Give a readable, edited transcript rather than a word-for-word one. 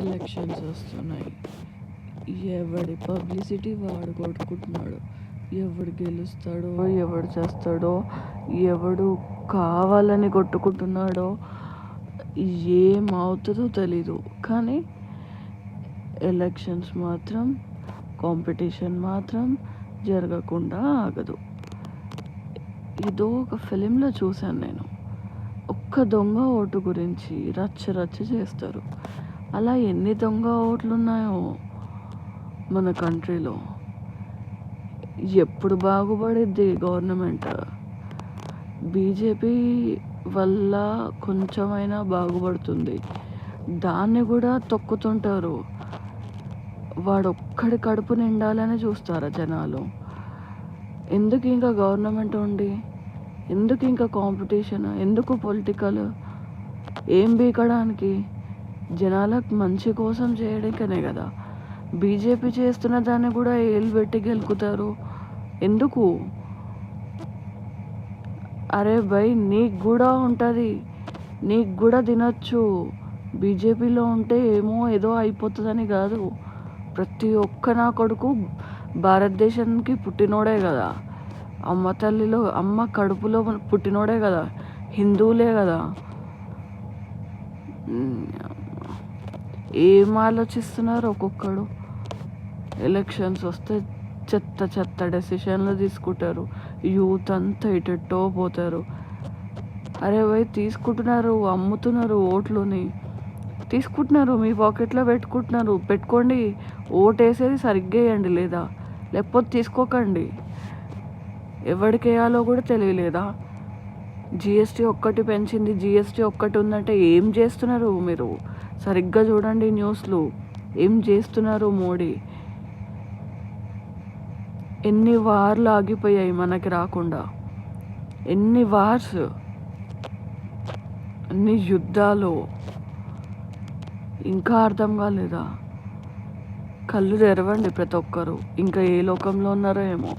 Elections వస్తున్నాయి. ఎవడి publicity వాడు కొట్టుకుంటున్నాడు. ఎవడు గెలుస్తాడో, ఎవడు చేస్తాడో, ఎవడు కావాలని కొట్టుకుంటున్నాడో ఏమవుతుందో తెలీదు. కానీ ఎలక్షన్స్ మాత్రం, కాంపిటీషన్ మాత్రం జరగకుండా ఆగదు. ఇదో ఒక ఫిలింలో చూశాను నేను. ఒక్క దొంగ ఓటు గురించి రచ్చ రచ్చ చేస్తారు. అలా ఎన్ని దొంగ ఓట్లు ఉన్నాయో మన కంట్రీలో. ఎప్పుడు బాగుపడిద్ది గవర్నమెంట్? బీజేపీ వల్ల కొంచెమైనా బాగుపడుతుంది, దాన్ని కూడా తొక్కుతుంటారు. వాడొక్కడి కడుపు నిండాలని చూస్తారా జనాలు? ఎందుకు ఇంకా గవర్నమెంట్ ఉండి, ఎందుకు ఇంకా కాంపిటీషన్, ఎందుకు పొలిటికల్? ఏం బీకడానికి? జనాలకు మంచి కోసం చేయడానికనే కదా. బీజేపీ చేస్తున్న దాన్ని కూడా ఏళ్ళు పెట్టి గెలుకుతారు. ఎందుకు? అరే భయ్, నీకు కూడా ఉంటుంది, నీకు కూడా తినచ్చు. బీజేపీలో ఉంటే ఏదో అయిపోతుందని కాదు. ప్రతి ఒక్క నా కొడుకు భారతదేశానికి పుట్టినోడే కదా. అమ్మ తల్లిలో, అమ్మ కడుపులో పుట్టినోడే కదా. హిందువులే కదా. ఏం ఆలోచిస్తున్నారు ఒక్కొక్కడు? ఎలక్షన్స్ వస్తే చెత్త చెత్త డెసిషన్లు తీసుకుంటారు. యూత్ అంతా ఇటెట్టో పోతారు. అరే భయ్, తీసుకుంటున్నారు, అమ్ముతున్నారు ఓట్లుని. తీసుకుంటున్నారు, మీ పాకెట్లో పెట్టుకుంటున్నారు. పెట్టుకోండి, ఓటు వేసేది సరిగ్గా వేయండి, లేకపోతే తీసుకోకండి. ఎవరికి వేయాలో కూడా తెలియలేదా? జిఎస్టీ ఒక్కటి పెంచింది, జిఎస్టీ ఒక్కటి ఉందంటే ఏం చేస్తున్నారు మీరు? సరిగ్గా చూడండి న్యూస్లు. ఏం చేస్తున్నారు మోడీ? ఎన్ని వార్లు ఆగిపోయాయి మనకి రాకుండా, ఎన్ని వార్స్, అన్ని యుద్ధాలు. ఇంకా అర్థం కాలేదా? కళ్ళు తెరవండి ప్రతి ఒక్కరు. ఇంకా ఏ లోకంలో ఉన్నారో ఏమో.